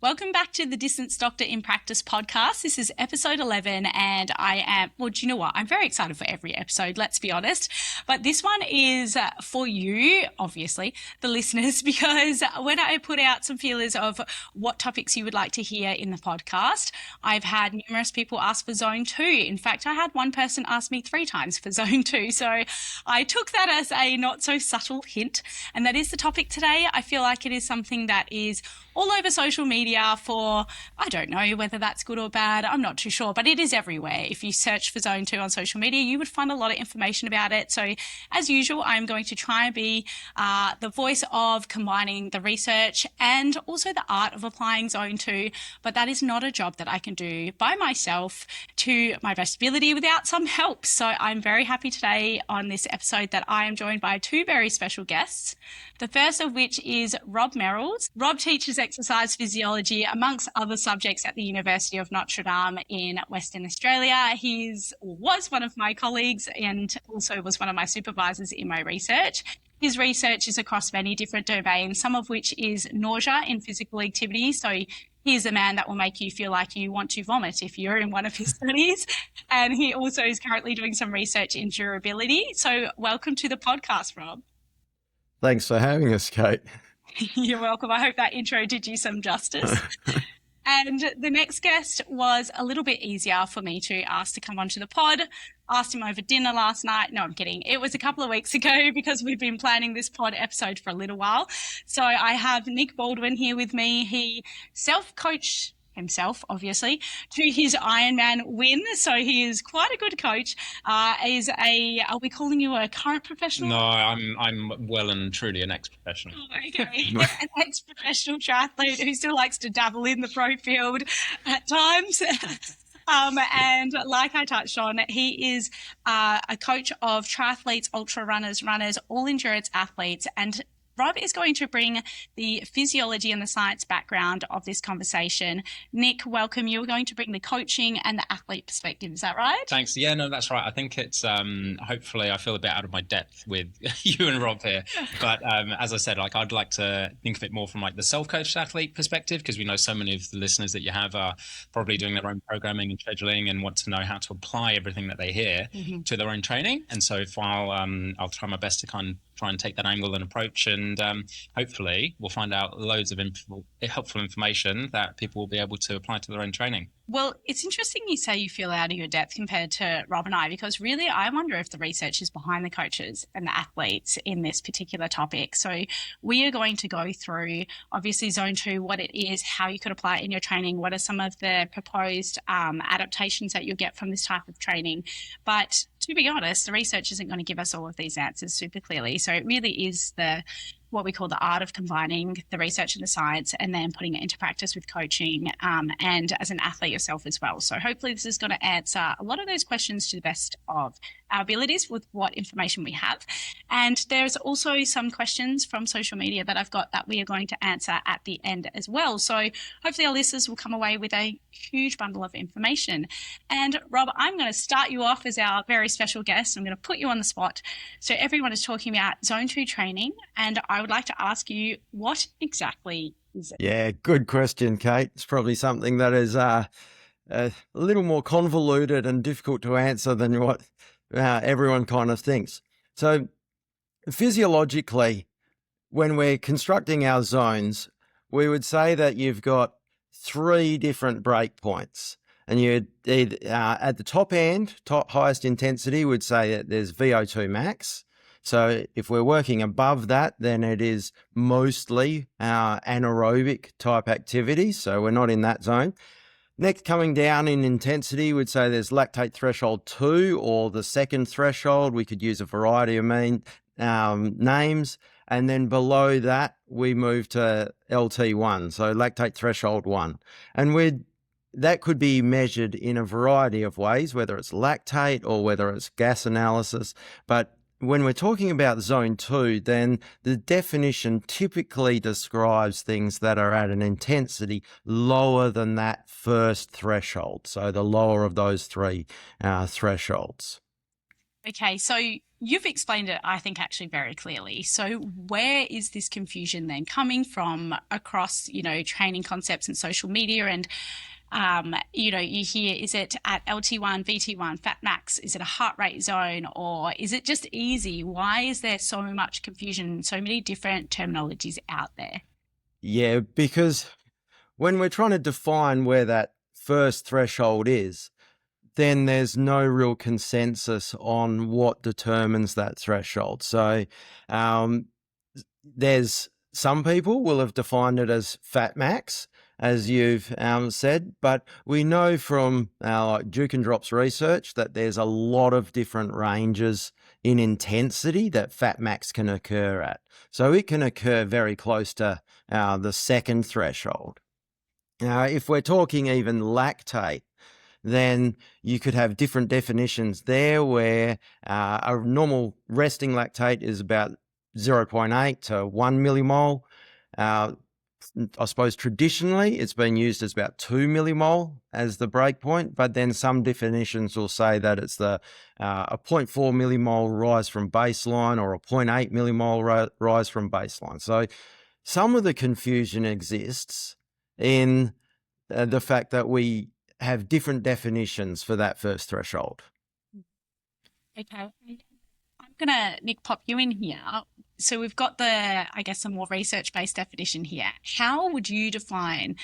Welcome back to the Distance Doctor in Practice podcast. This is episode 11 and do you know what? I'm very excited for every episode, let's be honest. But this one is for you, obviously, the listeners, because when I put out some feelers of what topics you would like to hear in the podcast, I've had numerous people ask for Zone 2. In fact, I had one person ask me 3 times for Zone 2. So I took that as a not so subtle hint. And that is the topic today. I feel like it is something that is all over social media for, I don't know whether that's good or bad, I'm not too sure, but it is everywhere. If you search for Zone 2 on social media, you would find a lot of information about it. So as usual, I'm going to try and be the voice of combining the research and also the art of applying Zone 2, but that is not a job that I can do by myself to my best ability without some help. So I'm very happy today on this episode that I am joined by 2 very special guests. The first of which is Rob Merrells. Rob teaches exercise physiology amongst other subjects at the University of Notre Dame in Western Australia. He was one of my colleagues and also was one of my supervisors in my research. His research is across many different domains, some of which is nausea in physical activity. So he's the man that will make you feel like you want to vomit if you're in one of his studies. And he also is currently doing some research in durability. So welcome to the podcast, Rob. Thanks for having us, Kate. You're welcome. I hope that intro did you some justice. And the next guest was a little bit easier for me to ask to come onto the pod. Asked him over dinner last night. No, I'm kidding. It was a couple of weeks ago because we've been planning this pod episode for a little while. So I have Nick Baldwin here with me. He self-coached himself, obviously, to his Ironman win. So he is quite a good coach. Are we calling you a current professional? No, I'm well and truly an ex-professional. Oh, okay. An ex-professional triathlete who still likes to dabble in the pro field at times. And like I touched on, he is a coach of triathletes, ultra runners, all endurance athletes, and Rob is going to bring the physiology and the science background of this conversation. Nick, welcome. You're going to bring the coaching and the athlete perspective. Is that right? Thanks. Yeah, no, that's right. I think it's hopefully I feel a bit out of my depth with you and Rob here. But as I said, I'd like to think of it more from the self-coached athlete perspective, because we know so many of the listeners that you have are probably doing their own programming and scheduling and want to know how to apply everything that they hear to their own training. And so I'll try my best to try and take that angle and approach, and hopefully we'll find out loads of helpful information that people will be able to apply to their own training. Well, it's interesting you say you feel out of your depth compared to Rob and I, because really I wonder if the research is behind the coaches and the athletes in this particular topic. So we are going to go through, obviously, Zone 2, what it is, how you could apply it in your training, what are some of the proposed adaptations that you'll get from this type of training. But to be honest, the research isn't going to give us all of these answers super clearly. So it really is what we call the art of combining the research and the science and then putting it into practice with coaching and as an athlete yourself as well. So hopefully this is going to answer a lot of those questions to the best of our abilities with what information we have. And there's also some questions from social media that I've got that we are going to answer at the end as well. So hopefully our listeners will come away with a huge bundle of information. And Rob, I'm going to start you off as our very special guest. I'm going to put you on the spot. So everyone is talking about Zone 2 training, and I would like to ask you, what exactly is it? Yeah, good question, Kate. It's probably something that is a little more convoluted and difficult to answer than what everyone kind of thinks. So physiologically, when we're constructing our zones, we would say that you've got 3 different break points. And you'd at the top end, highest intensity, would say that there's VO2 max. So if we're working above that, then it is mostly anaerobic type activities. So we're not in that zone. Next, coming down in intensity, we'd say there's lactate threshold 2 or the second threshold. We could use a variety of names. And then below that, we move to LT1, so lactate threshold 1. And that could be measured in a variety of ways, whether it's lactate or whether it's gas analysis. But when we're talking about Zone 2, then the definition typically describes things that are at an intensity lower than that first threshold, so the lower of those 3 thresholds. Okay, so you've explained it, I think, actually very clearly. So where is this confusion then coming from across, training concepts and social media? And, you hear, is it at LT1, VT1, fat max? Is it a heart rate zone? Or is it just easy? Why is there so much confusion, so many different terminologies out there? Yeah, because when we're trying to define where that first threshold is, then there's no real consensus on what determines that threshold. So um, there's some people will have defined it as fat max, as you've said, but we know from our Duke and Drops research that there's a lot of different ranges in intensity that fat max can occur at. So it can occur very close to the second threshold. Now, if we're talking even lactate, then you could have different definitions there where a normal resting lactate is about 0.8 to 1 millimole. I suppose traditionally it's been used as about 2 millimole as the break point, but then some definitions will say that it's a 0.4 millimole rise from baseline or a 0.8 millimole rise from baseline. So some of the confusion exists in the fact that we have different definitions for that first threshold. Okay. I'm going to, Nick, pop you in here. So we've got a more research-based definition here. How would you define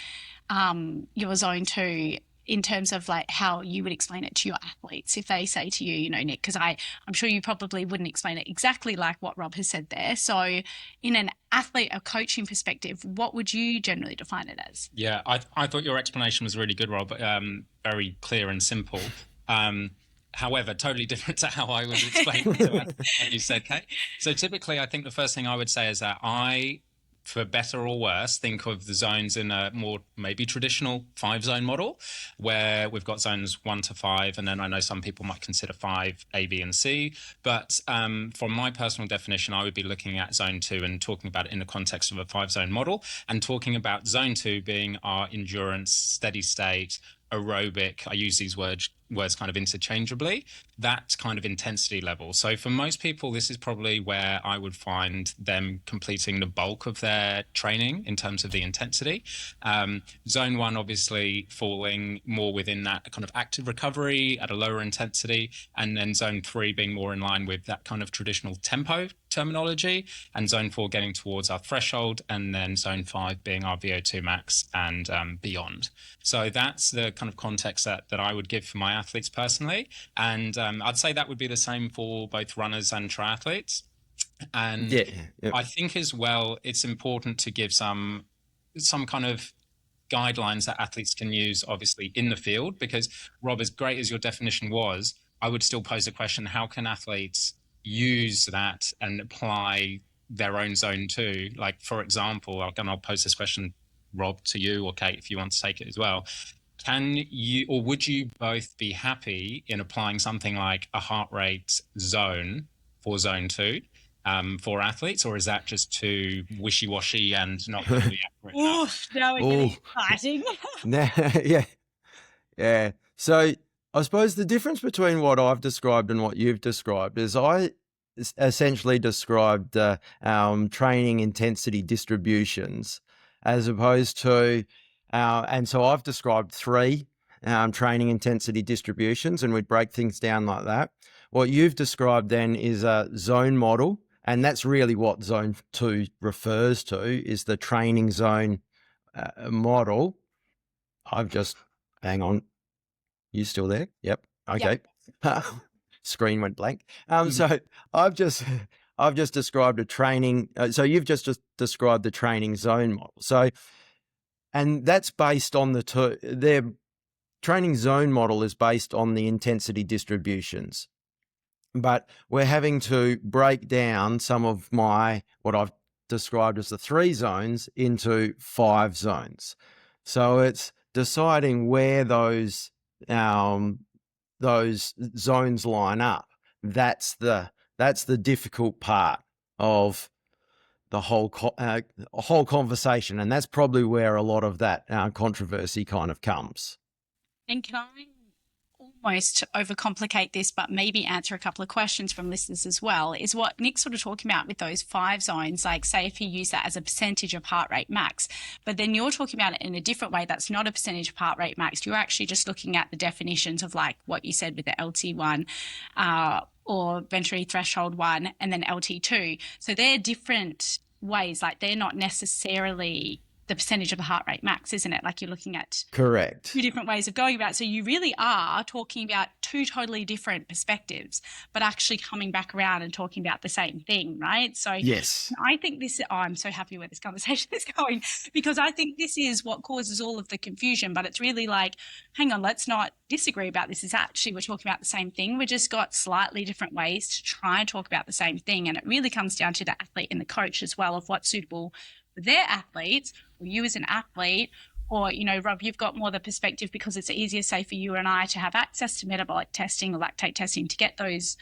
your zone 2 in terms of like how you would explain it to your athletes if they say to you, Nick, because I'm sure you probably wouldn't explain it exactly like what Rob has said there. So in an athlete or coaching perspective, what would you generally define it as? Yeah, I thought your explanation was really good, Rob. Very clear and simple. However, totally different to how I would explain what you said, Kate. So typically, I think the first thing I would say is that for better or worse, think of the zones in a more maybe traditional 5-zone model where we've got zones 1 to 5. And then I know some people might consider 5 A, B, and C. But from my personal definition, I would be looking at zone 2 and talking about it in the context of a 5-zone model and talking about zone 2 being our endurance, steady state, aerobic. I use these words kind of interchangeably, that kind of intensity level. So for most people, this is probably where I would find them completing the bulk of their training in terms of the intensity. Zone 1, obviously falling more within that kind of active recovery at a lower intensity. And then zone 3 being more in line with that kind of traditional tempo terminology, and zone 4 getting towards our threshold, and then zone 5 being our VO2 max and beyond. So that's the kind of context that I would give for my athletes personally. And I'd say that would be the same for both runners and triathletes. And I think as well, it's important to give some kind of guidelines that athletes can use, obviously, in the field, because Rob, as great as your definition was, I would still pose the question, how can athletes use that and apply their own zone 2? Like, for example, I'll pose this question, Rob, to you or Kate, if you want to take it as well. Can you, or would you both be happy in applying something like a heart rate zone for zone 2 for athletes, or is that just too wishy-washy and not really accurate? Oh, now we're getting exciting. Yeah. So I suppose the difference between what I've described and what you've described is I essentially described training intensity distributions as opposed to, and so I've described 3 training intensity distributions, and we'd break things down like that. What you've described then is a zone model, and that's really what zone 2 refers to, is the training zone model. Hang on. You still there? Yep. Okay. Yep. Screen went blank. So I've just described a training. So you've just described the training zone model. So, and that's based on their training zone model is based on the intensity distributions, but we're having to break down some of what I've described as the 3 zones into 5 zones. So it's deciding where those zones line up. That's the difficult part of the whole conversation, and that's probably where a lot of that controversy kind of comes. And can I almost overcomplicate this, but maybe answer a couple of questions from listeners as well, is what Nick's sort of talking about with those 5 zones. Like, say if you use that as a percentage of heart rate max, but then you're talking about it in a different way that's not a percentage of heart rate max. You're actually just looking at the definitions of like what you said with the LT1 or venturi threshold 1 and then LT2. So they're different ways. Like, they're not necessarily the percentage of the heart rate max, isn't it? Like, you're looking at Correct. 2 different ways of going about it. So you really are talking about 2 totally different perspectives, but actually coming back around and talking about the same thing, right? So Yes. I think this, I'm so happy where this conversation is going, because I think this is what causes all of the confusion, but it's really like, hang on, let's not disagree about this. Is actually, we're talking about the same thing. We just got slightly different ways to try and talk about the same thing. And it really comes down to the athlete and the coach as well, of what's suitable for their athletes, or you as an athlete. Or, you know, Rob, you've got more the perspective because it's easier, say, for you and I to have access to metabolic testing or lactate testing to get those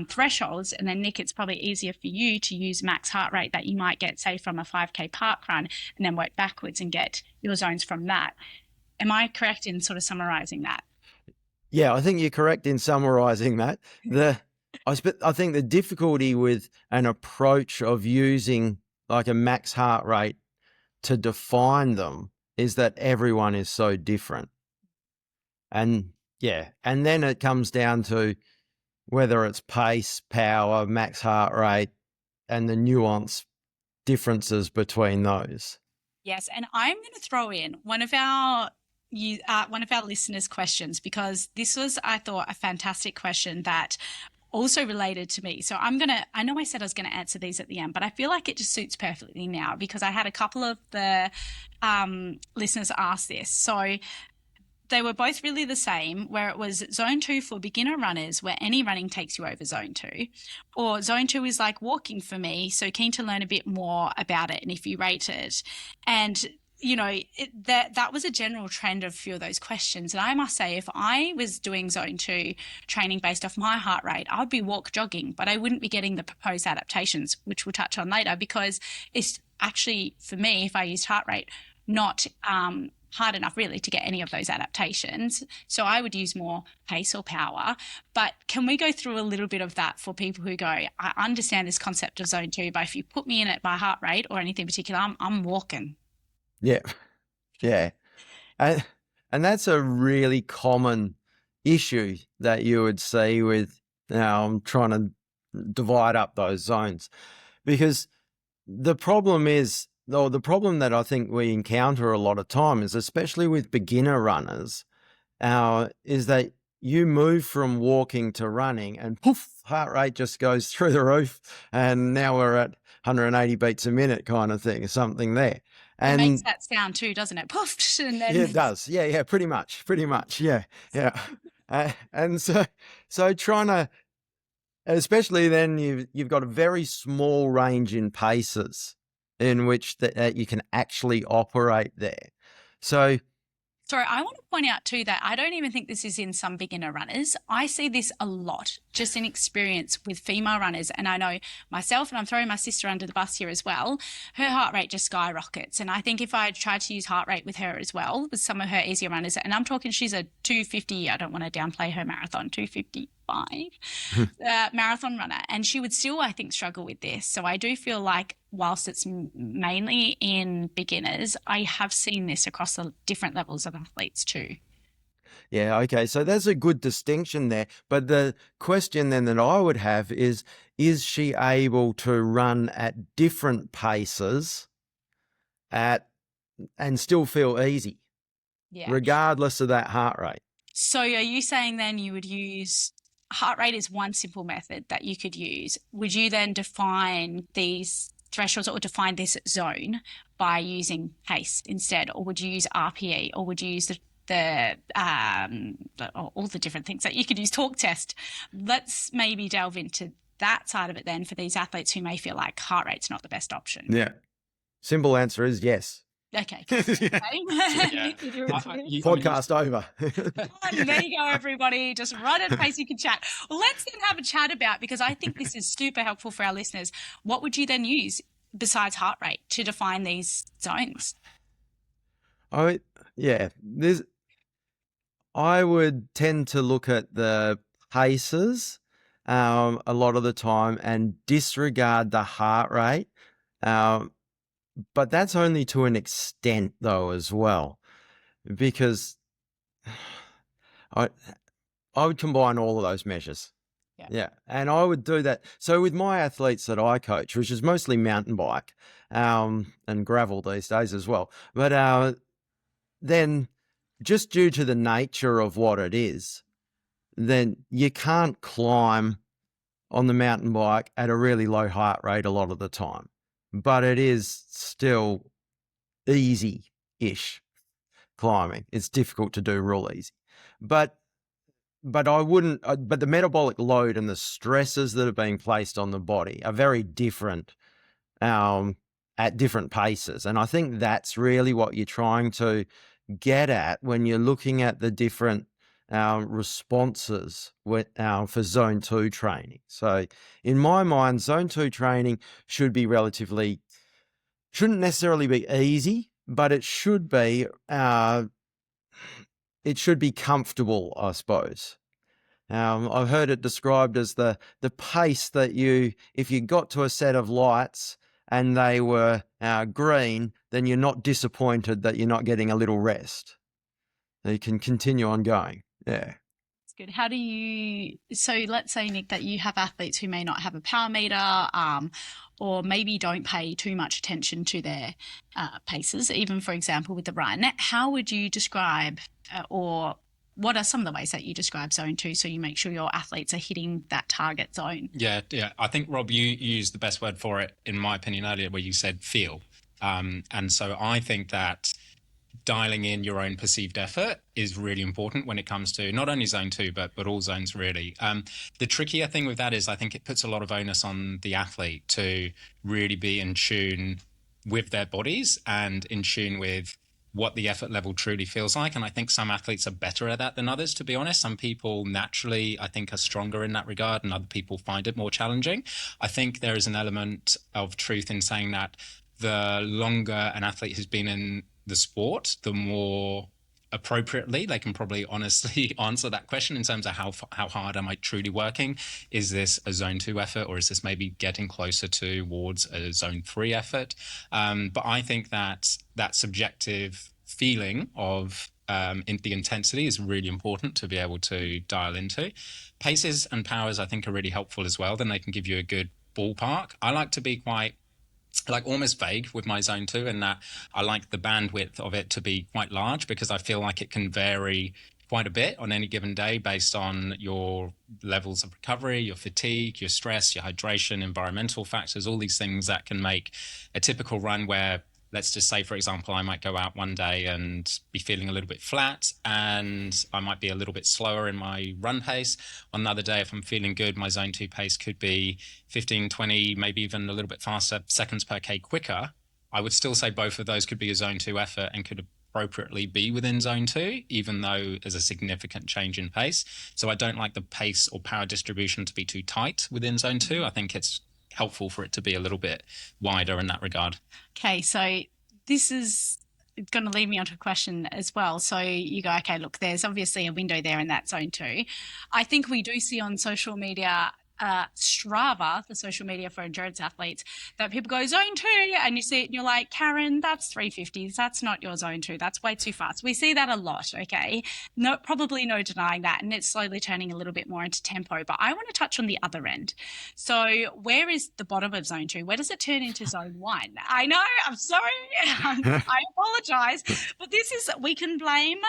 thresholds. And then, Nick, it's probably easier for you to use max heart rate that you might get, say, from a 5K park run and then work backwards and get your zones from that. Am I correct in sort of summarizing that? Yeah, I think you're correct in summarizing that. I think the difficulty with an approach of using like a max heart rate to define them is that everyone is so different. And and then it comes down to whether it's pace, power, max heart rate, and the nuance differences between those. Yes, and I'm going to throw in one of our listeners' questions, because this was, I thought, a fantastic question that also related to me. So I know I said I was going to answer these at the end, but I feel like it just suits perfectly now, because I had a couple of the listeners ask this. So they were both really the same, where it was zone 2 for beginner runners, where any running takes you over zone 2, or zone 2 is like walking for me. So keen to learn a bit more about it and if you rate it. And you know, that was a general trend of a few of those questions. And I must say, if I was doing zone 2 training based off my heart rate, I'd be walk jogging, but I wouldn't be getting the proposed adaptations, which we'll touch on later, because it's actually, for me, if I used heart rate, not hard enough really to get any of those adaptations. So I would use more pace or power. But can we go through a little bit of that for people who go, I understand this concept of zone 2, but if you put me in it by heart rate or anything particular, I'm walking. Yeah. And that's a really common issue that you would see with, I'm trying to divide up those zones, because the problem that I think we encounter a lot of time is, especially with beginner runners, is that you move from walking to running and poof, heart rate just goes through the roof, and now we're at 180 beats a minute kind of thing, something there. And it makes that sound too, doesn't it? Poof, and then... Yeah, it does. Yeah, pretty much. Yeah. And so trying to, especially then you've got a very small range in paces in which that you can actually operate there. So, sorry, I want to point out too that I don't even think this is in some beginner runners. I see this a lot just in experience with female runners. And I know myself, and I'm throwing my sister under the bus here as well, her heart rate just skyrockets. And I think if I tried to use heart rate with her as well, with some of her easier runners, and I'm talking, she's a 250, I don't want to downplay her marathon, 255 marathon runner, and she would still, I think, struggle with this. So I do feel like whilst it's mainly in beginners, I have seen this across the different levels of athletes too. Yeah, okay. So there's a good distinction there. But the question then that I would have is she able to run at different paces and still feel easy, regardless of that heart rate? So are you saying then you would use heart rate is one simple method that you could use? Would you then define these thresholds or define this zone by using pace instead? Or would you use RPE, or would you use all the different things that you could use, talk test? Let's maybe delve into that side of it then for these athletes who may feel like heart rate's not the best option. Yeah. Simple answer is yes. Okay. Podcast over. There you go, everybody. Just run at pace, you can chat. Well, let's then have a chat about, because I think this is super helpful for our listeners. What would you then use besides heart rate to define these zones? I I would tend to look at the paces a lot of the time and disregard the heart rate. But that's only to an extent, though, as well, because I I would combine all of those measures. Yeah. And I would do that. So with my athletes that I coach, which is mostly mountain bike and gravel these days as well, but then just due to the nature of what it is, then you can't climb on the mountain bike at a really low heart rate a lot of the time. But it is still easy-ish climbing. It's difficult to do real easy. But I wouldn't, but the metabolic load and the stresses that are being placed on the body are very different at different paces. And I think that's really what you're trying to get at when you're looking at the different responses for zone 2 training. So in my mind, zone 2 training shouldn't necessarily be easy, but it should be comfortable, I suppose. I've heard it described as the pace that if you got to a set of lights and they were green, then you're not disappointed that you're not getting a little rest. You can continue on going. Yeah. That's good. So let's say, Nick, that you have athletes who may not have a power meter, or maybe don't pay too much attention to their paces, even for example with the run. How would you describe or what are some of the ways that you describe zone 2 so you make sure your athletes are hitting that target zone? Yeah. I think, Rob, you used the best word for it, in my opinion, earlier, where you said feel. And so I think that dialing in your own perceived effort is really important when it comes to not only zone 2, but all zones really. The trickier thing with that is I think it puts a lot of onus on the athlete to really be in tune with their bodies and in tune with what the effort level truly feels like. And I think some athletes are better at that than others, to be honest. Some people naturally, I think, are stronger in that regard, and other people find it more challenging. I think there is an element of truth in saying that the longer an athlete has been in the sport, the more appropriately they can probably honestly answer that question in terms of how hard am I truly working? Is this a zone 2 effort, or is this maybe getting closer towards a zone 3 effort? But I think that subjective feeling of the intensity is really important to be able to dial into. Paces and powers, I think, are really helpful as well. Then they can give you a good ballpark. I like to be quite almost vague with my zone 2, in that I like the bandwidth of it to be quite large, because I feel like it can vary quite a bit on any given day based on your levels of recovery, your fatigue, your stress, your hydration, environmental factors, all these things that can make a typical run where, let's just say, for example, I might go out one day and be feeling a little bit flat, and I might be a little bit slower in my run pace. On another day, if I'm feeling good, my zone 2 pace could be 15, 20, maybe even a little bit faster, seconds per K quicker. I would still say both of those could be a zone 2 effort and could appropriately be within zone 2, even though there's a significant change in pace. So I don't like the pace or power distribution to be too tight within zone 2. I think it's helpful for it to be a little bit wider in that regard. Okay, so this is going to lead me on to a question as well. So you go, okay, look, there's obviously a window there in that zone 2. I think we do see on social media, Strava, the social media for endurance athletes, that people go zone 2, and you see it and you're like, Karen, that's 350s. That's not your zone 2. That's way too fast. We see that a lot. Okay. No, probably no denying that. And it's slowly turning a little bit more into tempo, but I want to touch on the other end. So where is the bottom of zone 2? Where does it turn into zone 1? I know, I'm sorry. I apologize, but we can blame,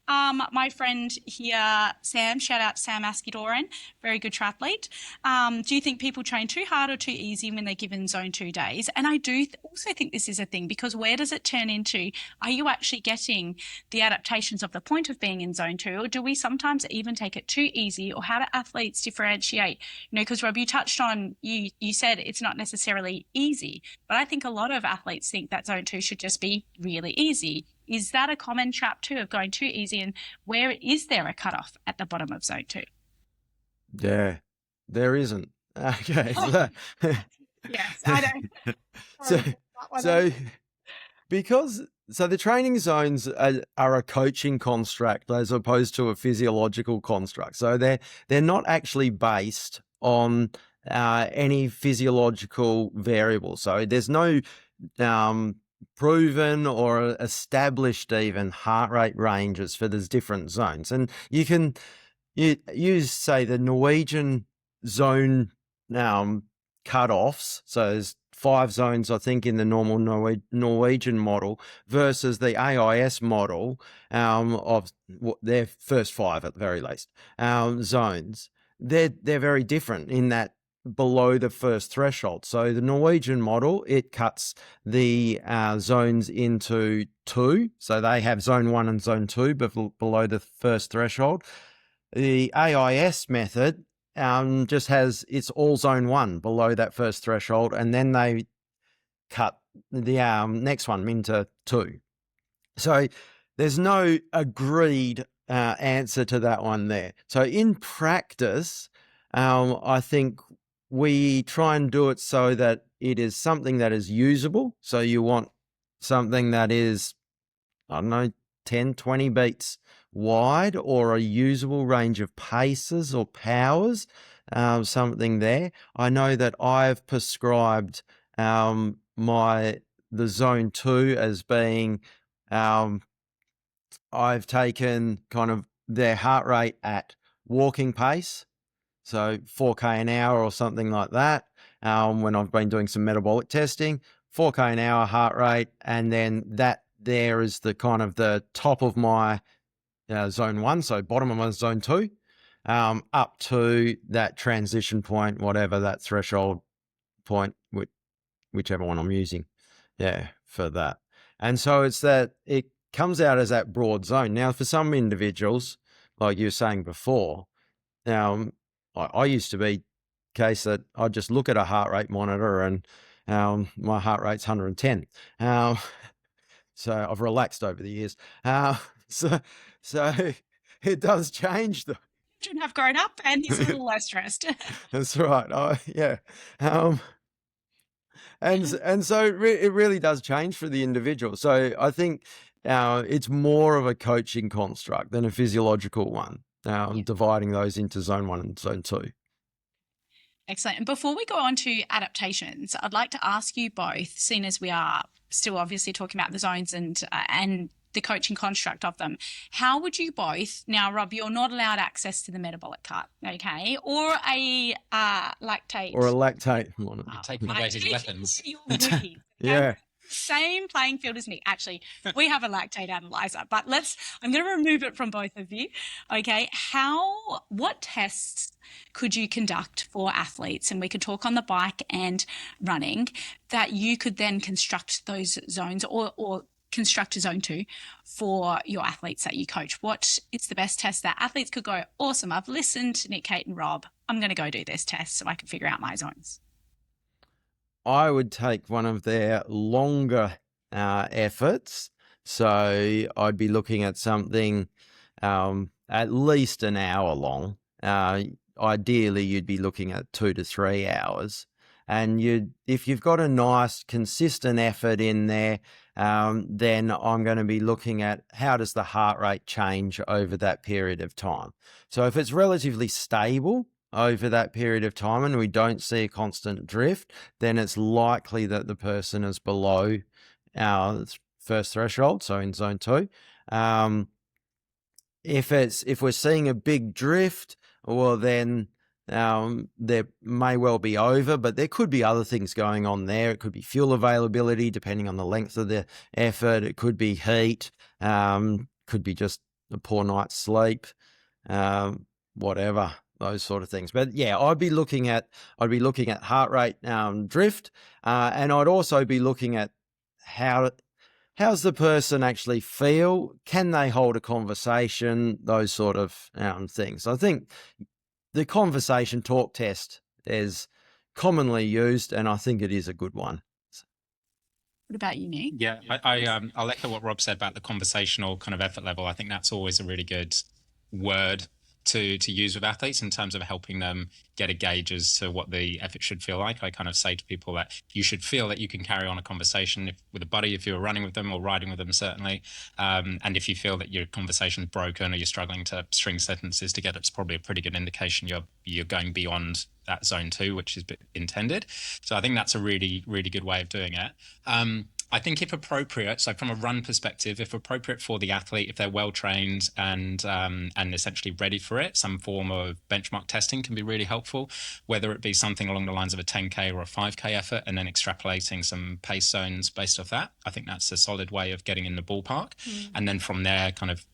my friend here, Sam, shout out to Sam Askidoran, very good triathlete. Do you think people train too hard or too easy when they're given zone 2 days? And I do also think this is a thing, because where does it turn into? Are you actually getting the adaptations of the point of being in zone 2, or do we sometimes even take it too easy? Or how do athletes differentiate? Because Rob, you touched on, you said it's not necessarily easy, but I think a lot of athletes think that zone 2 should just be really easy. Is that a common trap too, of going too easy? And where is there a cutoff at the bottom of zone 2? Yeah. There isn't. Okay. Yes, I know. So because So the training zones are a coaching construct as opposed to a physiological construct. So they're not actually based on any physiological variable. So there's no proven or established even heart rate ranges for those different zones. And you can use, say, the Norwegian zone cut-offs. So there's 5 zones, I think, in the normal Norwegian model versus the AIS model of their first 5 at the very least zones. They're very different in that below the first threshold. So the Norwegian model, it cuts the zones into 2. So they have zone 1 and zone 2 below the first threshold. The AIS method just has, it's all zone 1 below that first threshold, and then they cut the next one into 2. So there's no agreed answer to that one there. So in practice, I think we try and do it so that it is something that is usable. So you want something that is, I don't know, 10, 20 beats wide, or a usable range of paces or powers, something there. I know that I've prescribed the zone 2 as being, I've taken kind of their heart rate at walking pace, so 4K an hour or something like that. When I've been doing some metabolic testing, 4K an hour heart rate, and then that there is the kind of the top of my zone 1, so bottom of my zone 2, up to that transition point, whatever that threshold point, whichever one I'm using, for that. And so it's that it comes out as that broad zone. Now, for some individuals, like you were saying before, I used to be case that I just look at a heart rate monitor and my heart rate's 110. So I've relaxed over the years. So it does change though. Children have grown up and he's a little less stressed. That's right. And so it really does change for the individual. So I think it's more of a coaching construct than a physiological one, dividing those into zone 1 and zone 2. Excellent. And before we go on to adaptations, I'd like to ask you both, seeing as we are still obviously talking about the zones and the coaching construct of them, how would you both, now Rob, you're not allowed access to the metabolic cut, okay, or a lactate. Or a lactate monitor. You're taking away his weapons. Yeah. Same playing field as me. Actually, we have a lactate analyzer, but I'm going to remove it from both of you. Okay. What tests could you conduct for athletes? And we could talk on the bike and running that you could then construct those zones or construct a zone 2 for your athletes that you coach. What is the best test that athletes could go, awesome, I've listened to Nick, Kate and Rob. I'm going to go do this test so I can figure out my zones. I would take one of their longer efforts. So I'd be looking at something at least an hour long. Ideally, you'd be looking at 2 to 3 hours. And if you've got a nice, consistent effort in there, then I'm going to be looking at how does the heart rate change over that period of time. So if it's relatively stable over that period of time and we don't see a constant drift, then it's likely that the person is below our first threshold, so in zone 2. If we're seeing a big drift, well then there may well be over, but there could be other things going on there. It could be fuel availability, depending on the length of the effort. It could be heat, could be just a poor night's sleep, whatever, those sort of things. But yeah, I'd be looking at heart rate drift, and I'd also be looking at how's the person actually feel? Can they hold a conversation? Those sort of things. I think the conversation talk test is commonly used, and I think it is a good one. What about you, Nick? Yeah, I'll echo what Rob said about the conversational kind of effort level. I think that's always a really good word to use with athletes in terms of helping them get a gauge as to what the effort should feel like. I kind of say to people that you should feel that you can carry on a conversation with a buddy if you're running with them or riding with them, certainly. And if you feel that your conversation's broken or you're struggling to string sentences together, it's probably a pretty good indication you're going beyond that zone 2, which is intended. So I think that's a really, really good way of doing it. I think if appropriate, so from a run perspective, if appropriate for the athlete, if they're well trained and essentially ready for it, some form of benchmark testing can be really helpful, whether it be something along the lines of a 10K or a 5K effort, and then extrapolating some pace zones based off that. I think that's a solid way of getting in the ballpark. And then from there, kind of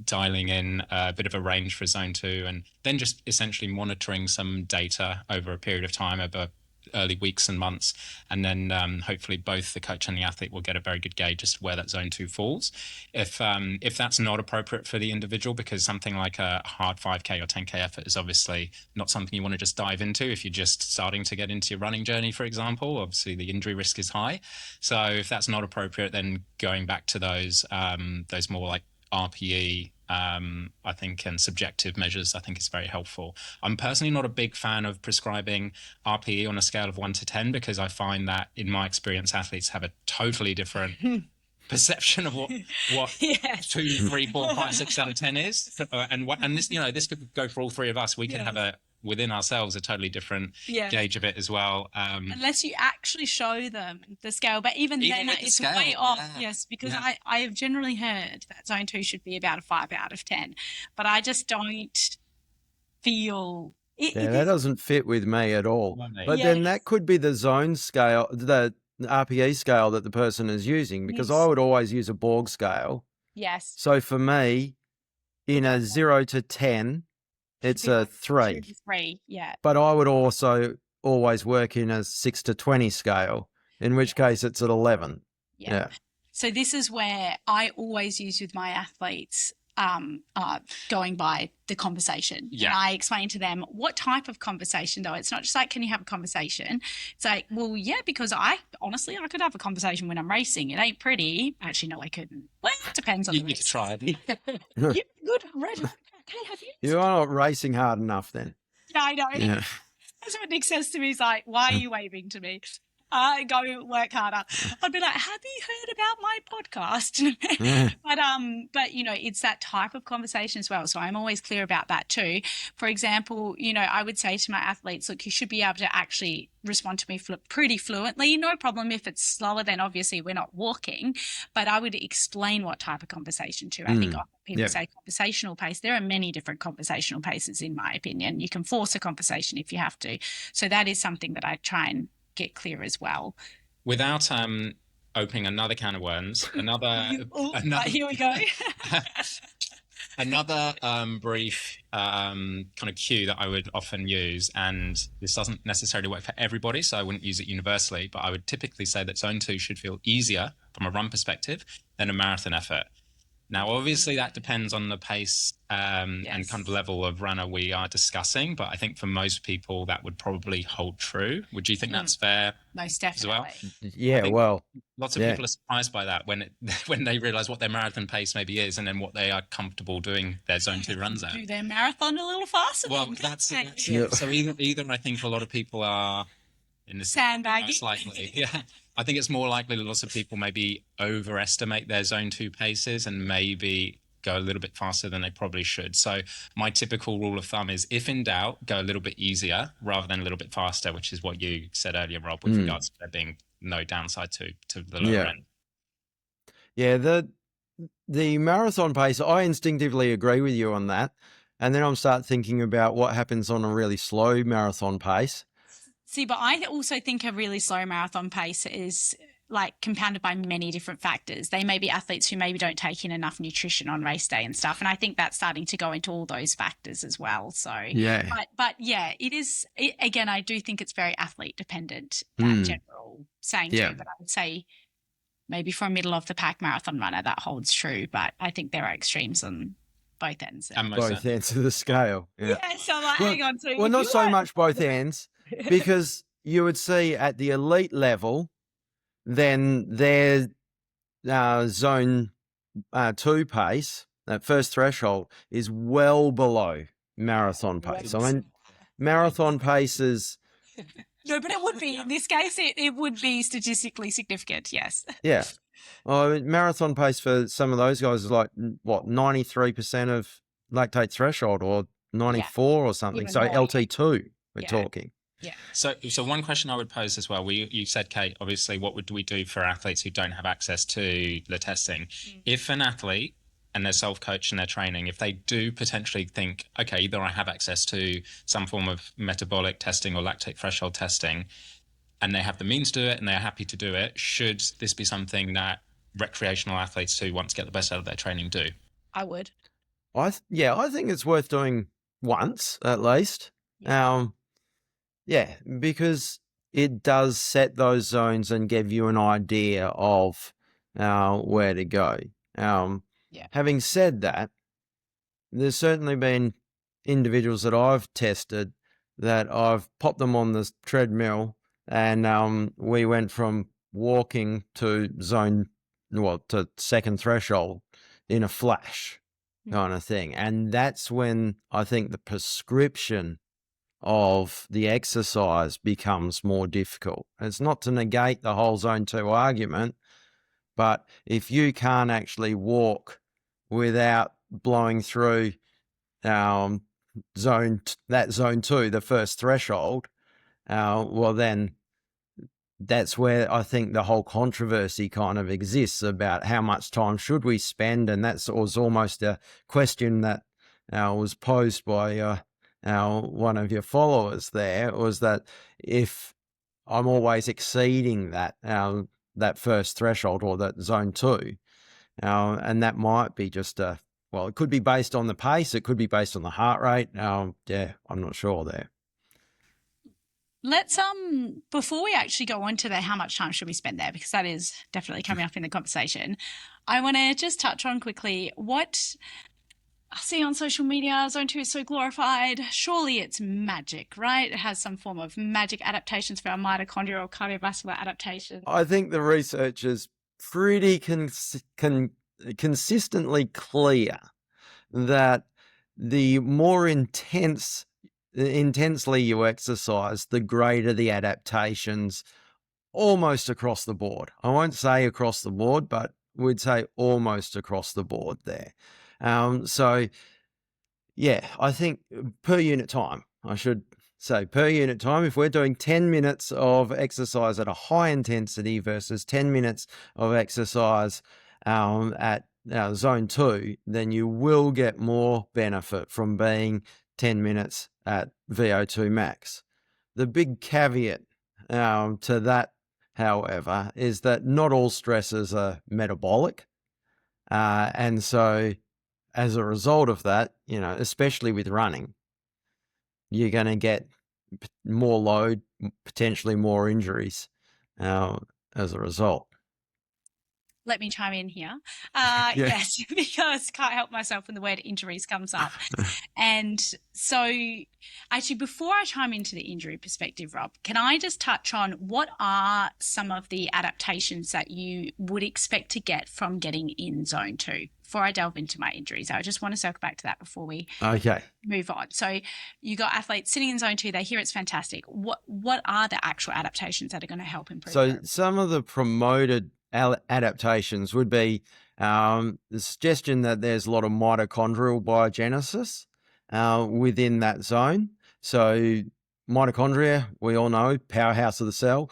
dialing in a bit of a range for zone 2, and then just essentially monitoring some data over a period of time, over early weeks and months, and then hopefully both the coach and the athlete will get a very good gauge as to where that zone 2 falls. If that's not appropriate for the individual, because something like a hard 5K or 10K effort is obviously not something you want to just dive into if you're just starting to get into your running journey, for example. Obviously the injury risk is high, so if that's not appropriate, then going back to those more like RPE, I think, and subjective measures, I think is very helpful. I'm personally not a big fan of prescribing RPE on a scale of 1 to 10, because I find that in my experience, athletes have a totally different perception of what Yes. 2, 3, 4, 5, 6 out of 10 is. And this, this could go for all three of us. We could have within ourselves a totally different gauge of it as well. Unless you actually show them the scale, but even then it's way off. Yes, because I have generally heard that zone 2 should be about a 5 out of 10, but I just don't feel it. That doesn't fit with me at all. But then that could be the zone scale, the RPE scale that the person is using, because I would always use a Borg scale. Yes. So for me, in a 0 to 10, it's a 3. 3, yeah. But I would also always work in a 6 to 20 scale, in which case it's at 11. Yeah. So this is where I always use with my athletes, going by the conversation. Yeah. And I explain to them what type of conversation, though. It's not just like, can you have a conversation? It's like, well, yeah, because I could have a conversation when I'm racing. It ain't pretty. Actually, no, I couldn't. Well, it depends on the race. You could try it. You're good, Red. Okay, have you? You're not racing hard enough then. No, I know. Yeah. That's what Nick says to me. He's like, why are you waving to me? Go work harder. I'd be like, have you heard about my podcast? But it's that type of conversation as well. So I'm always clear about that too. For example, I would say to my athletes, look, you should be able to actually respond to me pretty fluently. No problem if it's slower, then obviously we're not walking, but I would explain what type of conversation too. I think people say conversational pace. There are many different conversational paces, in my opinion. You can force a conversation if you have to. So that is something that I try and get clear as well. Without opening another can of worms, another here we go. Another brief kind of cue that I would often use, and this doesn't necessarily work for everybody, so I wouldn't use it universally, but I would typically say that zone 2 should feel easier from a run perspective than a marathon effort. Now, obviously, that depends on the pace and kind of level of runner we are discussing, but I think for most people that would probably hold true. Would you think that's fair? Most definitely. As well? Yeah, well, lots of people are surprised by that when they realize what their marathon pace maybe is, and then what they are comfortable doing their zone 2 runs at. Do their marathon a little faster. Well, that's it. So either I think a lot of people are in the sandbagging. Slightly, yeah. I think it's more likely that lots of people maybe overestimate their zone 2 paces and maybe go a little bit faster than they probably should. So my typical rule of thumb is, if in doubt, go a little bit easier rather than a little bit faster, which is what you said earlier, Rob, with regards to there being no downside to the lower end. Yeah, the marathon pace, I instinctively agree with you on that. And then I'm start thinking about what happens on a really slow marathon pace. See, but I also think a really slow marathon pace is like compounded by many different factors. They may be athletes who maybe don't take in enough nutrition on race day and stuff. And I think that's starting to go into all those factors as well. So, but yeah, it is, again, I do think it's very athlete dependent, that general saying too. But I would say maybe for a middle of the pack marathon runner, that holds true. But I think there are extremes on both ends. Both ends of the scale. Yeah, so I'm like, hang on. So well, not so much both ends. Because you would see at the elite level, then their zone 2 pace, that first threshold, is well below marathon pace. I mean, marathon pace is... No, but it would be. In this case, it would be statistically significant, yes. Yeah. Well, marathon pace for some of those guys is like, what, 93% of lactate threshold or 94 or something. Even So more, LT2, we're Yeah. talking. Yeah. So one question I would pose as well, you said, Kate, obviously, what would we do for athletes who don't have access to the testing? If an athlete and they're self-coached and they're training, if they do potentially think, okay, either I have access to some form of metabolic testing or lactate threshold testing, and they have the means to do it and they're happy to do it, should this be something that recreational athletes who want to get the best out of their training do? I would. I think it's worth doing once at least. Yeah, because it does set those zones and give you an idea of where to go. Having said that, there's certainly been individuals that I've tested that I've popped them on the treadmill and we went from walking to to second threshold in a flash kind of thing. And that's when I think the prescription of the exercise becomes more difficult. It's not to negate the whole zone 2 argument, but if you can't actually walk without blowing through zone 2, the first threshold, well then that's where I think the whole controversy kind of exists about how much time should we spend, and that was almost a question that was posed by one of your followers there, was that if I'm always exceeding that first threshold or that zone 2, and that might be just it could be based on the pace, it could be based on the heart rate. I'm not sure there. Let's before we actually go on to how much time should we spend there, because that is definitely coming up in the conversation, I want to just touch on quickly what I see on social media. Zone 2 is so glorified. Surely it's magic, right? It has some form of magic adaptations for our mitochondrial cardiovascular adaptation. I think the research is pretty consistently clear that the more intensely you exercise, the greater the adaptations almost across the board. I won't say across the board, but we'd say almost across the board there. So yeah, I think per unit time, I should say per unit time, if we're doing 10 minutes of exercise at a high intensity versus 10 minutes of exercise at zone 2, then you will get more benefit from being 10 minutes at VO2 max. The big caveat to that, however, is that not all stresses are metabolic. And so as a result of that, especially with running, you're going to get more load, potentially more injuries as a result. Let me chime in here. Yes, because can't help myself when the word injuries comes up. And so actually, before I chime into the injury perspective, Rob, can I just touch on what are some of the adaptations that you would expect to get from getting in zone 2? Before I delve into my injuries, I just want to circle back to that before we move on. So you got athletes sitting in zone 2, they hear it's fantastic. What are the actual adaptations that are going to help improve? So some of the promoted adaptations would be the suggestion that there's a lot of mitochondrial biogenesis within that zone. So mitochondria, we all know, powerhouse of the cell.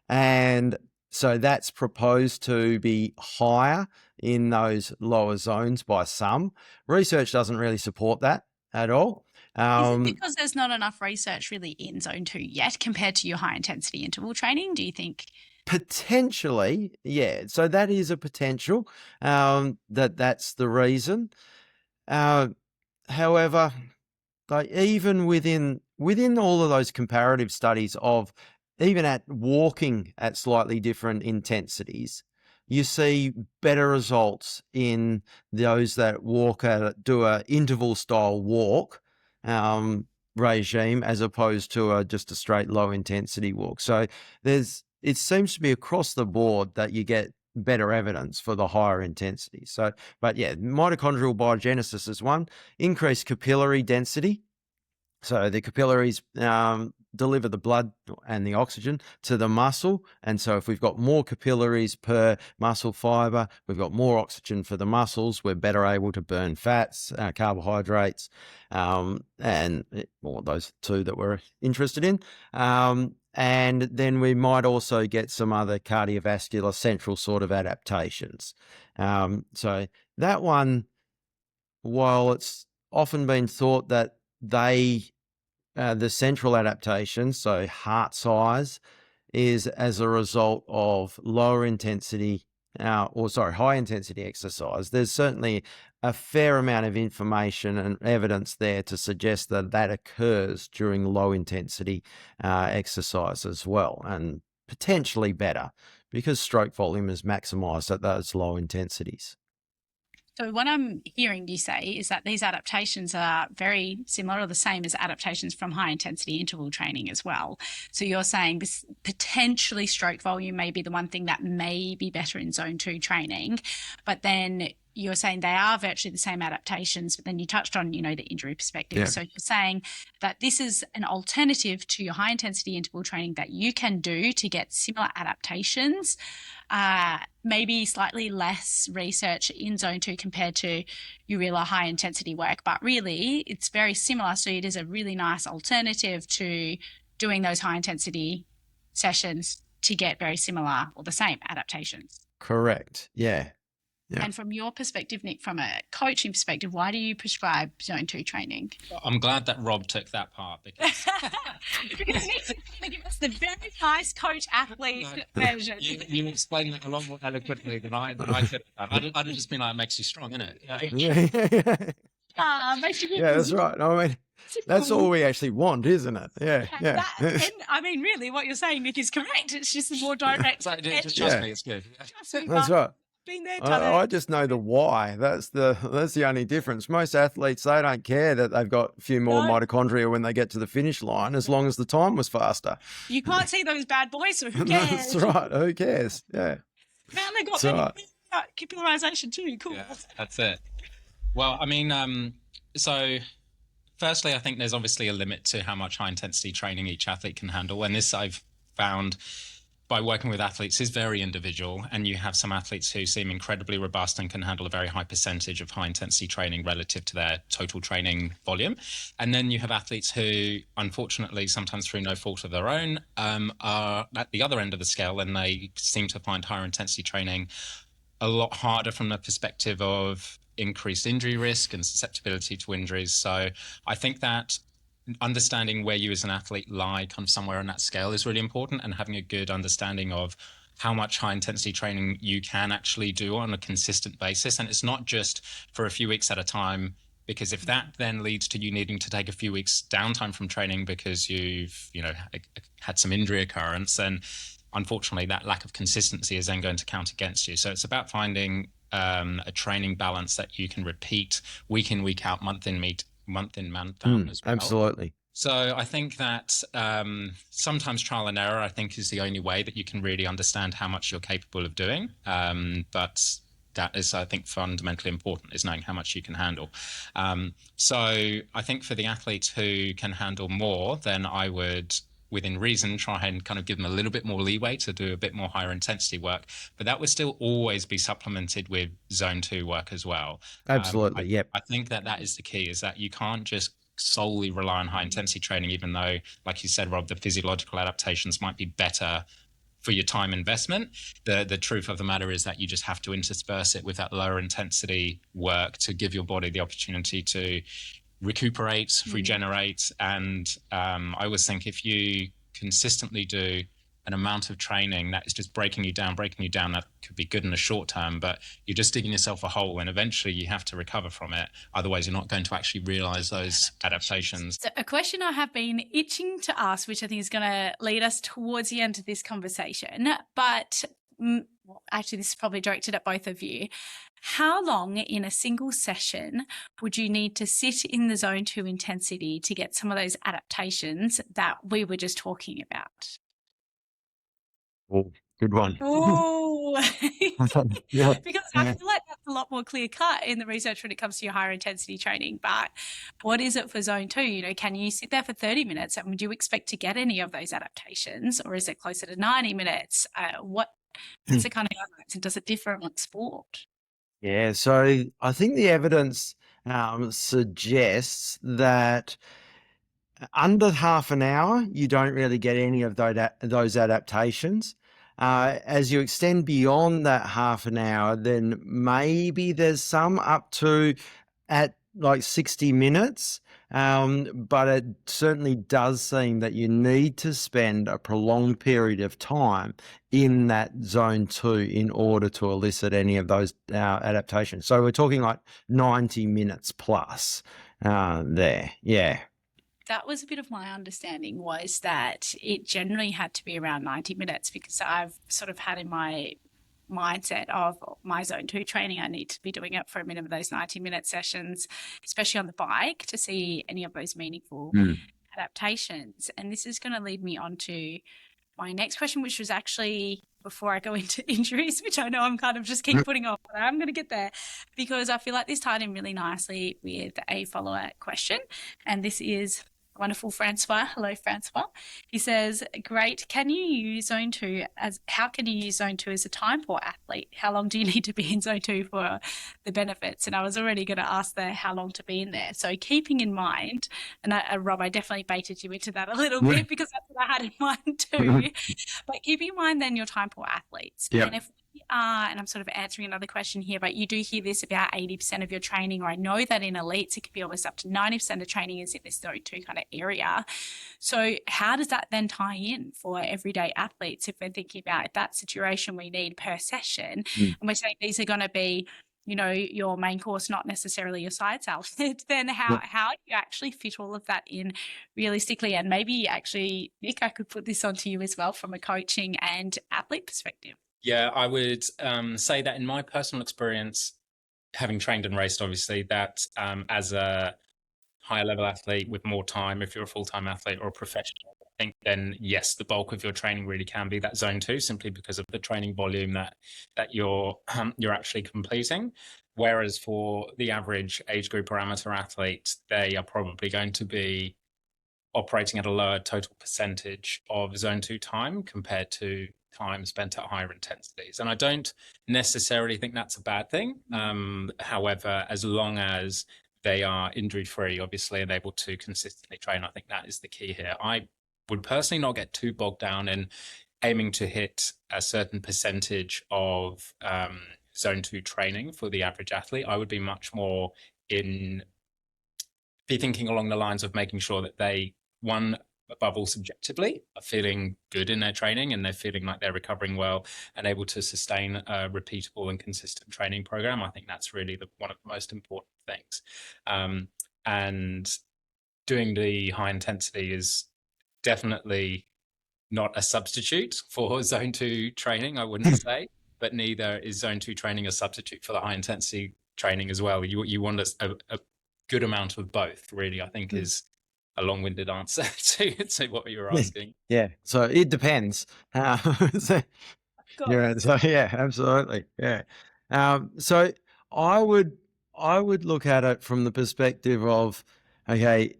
And so that's proposed to be higher in those lower zones by some. Research doesn't really support that at all. Is it because there's not enough research really in zone 2 yet compared to your high intensity interval training, do you think? Potentially, yeah. So that is a potential that's the reason. However, like even within all of those comparative studies of even at walking at slightly different intensities, you see better results in those that do a interval style walk regime as opposed to just a straight low intensity walk. So it seems to be across the board that you get better evidence for the higher intensity. So, but yeah, mitochondrial biogenesis is one. Increased capillary density. So the capillaries deliver the blood and the oxygen to the muscle. And so if we've got more capillaries per muscle fiber, we've got more oxygen for the muscles, we're better able to burn fats, carbohydrates, and those two that we're interested in. And then we might also get some other cardiovascular central sort of adaptations. So that one, while it's often been thought that the central adaptation, so heart size, is as a result of high intensity exercise. There's certainly a fair amount of information and evidence there to suggest that that occurs during low intensity exercise as well, and potentially better because stroke volume is maximized at those low intensities. So what I'm hearing you say is that these adaptations are very similar or the same as adaptations from high intensity interval training as well. So you're saying this potentially stroke volume may be the one thing that may be better in zone 2 training, but then you're saying they are virtually the same adaptations, but then you touched on, the injury perspective. Yeah. So you're saying that this is an alternative to your high intensity interval training that you can do to get similar adaptations, maybe slightly less research in zone 2 compared to your real high intensity work, but really it's very similar. So it is a really nice alternative to doing those high intensity sessions to get very similar or the same adaptations. Correct. Yeah. Yeah. And from your perspective, Nick, from a coaching perspective, why do you prescribe zone 2 training? I'm glad that Rob took that part because Nick's going to give us the very nice coach-athlete version. You explained that a lot more eloquently than I could have. I'd have just been like, it makes you strong, innit? Makes you yeah, that's right. I mean, that's all we actually want, isn't it? Yeah, yeah. And I mean, really, what you're saying, Nick, is correct. It's just a more direct. Just trust me, it's good. That's right. Been there, I just know the why. That's the only difference. Most athletes, they don't care that they've got a few more mitochondria when they get to the finish line, as long as the time was faster. You can't see those bad boys, so who cares? That's right. Who cares? Yeah. Man, they got capillarization too. Cool. Yeah, that's it. Well, I mean, so firstly, I think there's obviously a limit to how much high intensity training each athlete can handle. And this I've found by working with athletes is very individual, and you have some athletes who seem incredibly robust and can handle a very high percentage of high intensity training relative to their total training volume. And then you have athletes who, unfortunately, sometimes through no fault of their own, are at the other end of the scale, and they seem to find higher intensity training a lot harder from the perspective of increased injury risk and susceptibility to injuries. So I think that understanding where you as an athlete lie kind of somewhere on that scale is really important, and having a good understanding of how much high intensity training you can actually do on a consistent basis. And it's not just for a few weeks at a time, because if that then leads to you needing to take a few weeks downtime from training because you've had some injury occurrence, then unfortunately that lack of consistency is then going to count against you. So it's about finding a training balance that you can repeat week in, week out, month in, month out as well. Absolutely. So I think that sometimes trial and error, I think, is the only way that you can really understand how much you're capable of doing. But that is, I think, fundamentally important, is knowing how much you can handle. So I think for the athletes who can handle more, then I would, within reason, try and kind of give them a little bit more leeway to do a bit more higher intensity work. But that would still always be supplemented with zone 2 work as well. Absolutely, yep. I think that is the key, is that you can't just solely rely on high intensity training, even though, like you said, Rob, the physiological adaptations might be better for your time investment. The truth of the matter is that you just have to intersperse it with that lower intensity work to give your body the opportunity to recuperate, regenerate. And I always think if you consistently do an amount of training that is just breaking you down, that could be good in the short term, but you're just digging yourself a hole, and eventually you have to recover from it. Otherwise, you're not going to actually realize those adaptations. So a question I have been itching to ask, which I think is going to lead us towards the end of this conversation, but actually this is probably directed at both of you. How long in a single session would you need to sit in the zone 2 intensity to get some of those adaptations that we were just talking about? Well, Good one. Oh, Yeah. because I Yeah. feel like that's a lot more clear cut in the research when it comes to your higher intensity training. But what is it for zone 2? You know, can you sit there for 30 minutes and would you expect to get any of those adaptations, or is it closer to 90 minutes? What's the kind of guidelines, and does it differ among sport? Yeah, so I think the evidence suggests that under half an hour, you don't really get any of those adaptations. As you extend beyond that half an hour, then maybe there's some up to at like 60 minutes. But it certainly does seem that you need to spend a prolonged period of time in that zone 2 in order to elicit any of those adaptations. So we're talking like 90 minutes plus there. Yeah. That was a bit of my understanding, was that it generally had to be around 90 minutes, because I've sort of had in my mindset of my zone 2 training, I need to be doing it for a minimum of those 90-minute sessions, especially on the bike, to see any of those meaningful adaptations. And this is going to lead me on to my next question, which was actually before I go into injuries, which I know I'm kind of just keep putting off, but I'm going to get there, because I feel like this tied in really nicely with a follower question. And this is wonderful Francois. Hello, Francois. He says, great. How can you use zone 2 as a time poor athlete? How long do you need to be in zone 2 for the benefits? And I was already going to ask there how long to be in there. So keeping in mind, and Rob, I definitely baited you into that a little bit, because that's what I had in mind too. But keep in mind then your time poor athletes. Yep. And if and I'm sort of answering another question here, but you do hear this about 80% of your training, or I know that in elites, it could be almost up to 90% of training is in this zone 2 kind of area. So how does that then tie in for everyday athletes if we're thinking about that situation we need per session? And we're saying these are going to be, you know, your main course, not necessarily your side salad, then how do you actually fit all of that in realistically? And maybe actually, Nick, I could put this onto you as well from a coaching and athlete perspective. Yeah, I would say that in my personal experience, having trained and raced, obviously, that as a higher level athlete with more time, if you're a full-time athlete or a professional, I think then yes, the bulk of your training really can be that zone 2, simply because of the training volume that you're actually completing. Whereas for the average age group or amateur athlete, they are probably going to be operating at a lower total percentage of zone 2 time compared to time spent at higher intensities. And I don't necessarily think that's a bad thing. However, as long as they are injury free, obviously, and able to consistently train, I think that is the key here. I would personally not get too bogged down in aiming to hit a certain percentage of zone 2 training for the average athlete. I would be much more be thinking along the lines of making sure that they, one, above all subjectively, are feeling good in their training and they're feeling like they're recovering well and able to sustain a repeatable and consistent training program. I think that's really one of the most important things. And doing the high intensity is definitely not a substitute for zone 2 training, I wouldn't say, but neither is zone 2 training a substitute for the high intensity training as well. You want a good amount of both, really, I think is a long-winded answer to what you were asking. Yeah. So it depends. So yeah, absolutely. Yeah. So I would look at it from the perspective of, okay,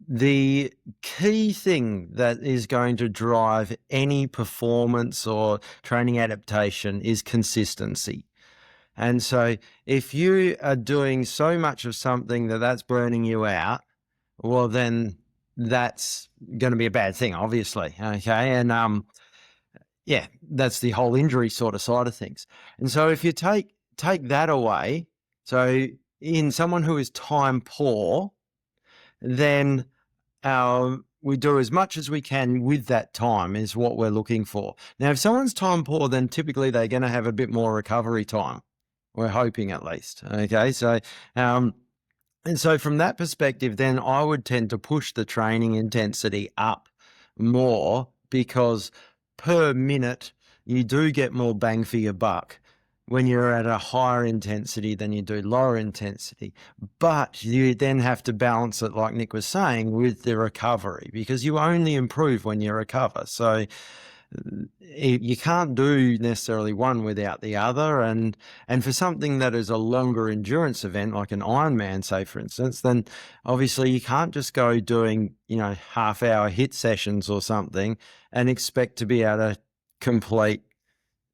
the key thing that is going to drive any performance or training adaptation is consistency. And so if you are doing so much of something that's burning you out, well, then that's going to be a bad thing, obviously. Okay. And yeah, that's the whole injury sort of side of things. And so if you take that away, so in someone who is time poor, then we do as much as we can with that time is what we're looking for. Now, if someone's time poor, then typically they're going to have a bit more recovery time. We're hoping, at least. Okay. So, and so from that perspective, then I would tend to push the training intensity up more, because per minute you do get more bang for your buck when you're at a higher intensity than you do lower intensity. But you then have to balance it, like Nick was saying, with the recovery, because you only improve when you recover. So you can't do necessarily one without the other. And for something that is a longer endurance event, like an Ironman, say, for instance, then obviously you can't just go doing, half-hour hit sessions or something and expect to be able to complete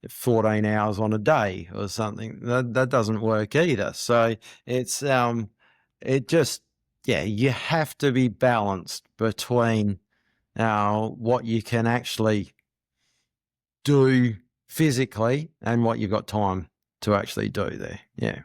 14 hours on a day or something. That doesn't work either. So it's you have to be balanced between what you can actually do physically and what you've got time to actually do there. Yeah.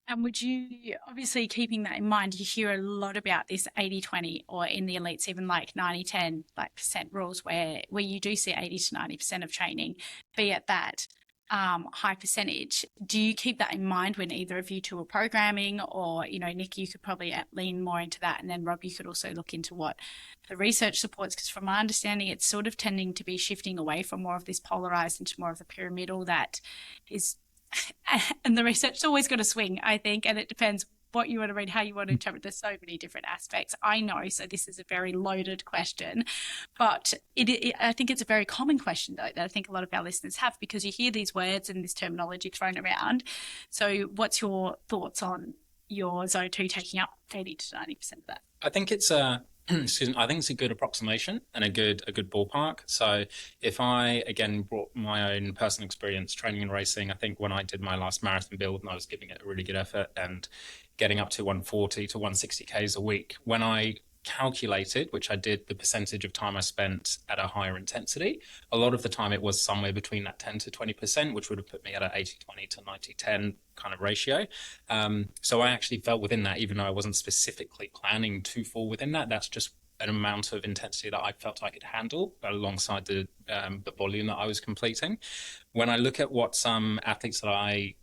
And would you, obviously keeping that in mind, you hear a lot about this 80-20, or in the elites, even like 90-10 percent rules where you do see 80 to 90% of training be at that high percentage. Do you keep that in mind when either of you two are programming? Or, Nick, you could probably lean more into that. And then Rob, you could also look into what the research supports, because from my understanding, it's sort of tending to be shifting away from more of this polarized into more of the pyramidal that is, and the research's always got to swing, I think, and it depends what you want to read, how you want to interpret. There's so many different aspects. I know, so this is a very loaded question, but I think it's a very common question, though, that I think a lot of our listeners have, because you hear these words and this terminology thrown around. So what's your thoughts on your Zone 2 taking up 80 to 90% of that? I think it's excuse me, I think it's a good approximation and a good ballpark. So if I again brought my own personal experience training and racing, I think when I did my last marathon build and I was giving it a really good effort and getting up to 140 to 160 Ks a week, when I calculated, which I did, the percentage of time I spent at a higher intensity, a lot of the time it was somewhere between that 10 to 20%, which would have put me at an 80-20 to 90-10 kind of ratio. So I actually felt within that, even though I wasn't specifically planning to fall within that. That's just an amount of intensity that I felt I could handle alongside the volume that I was completing. When I look at what some athletes that I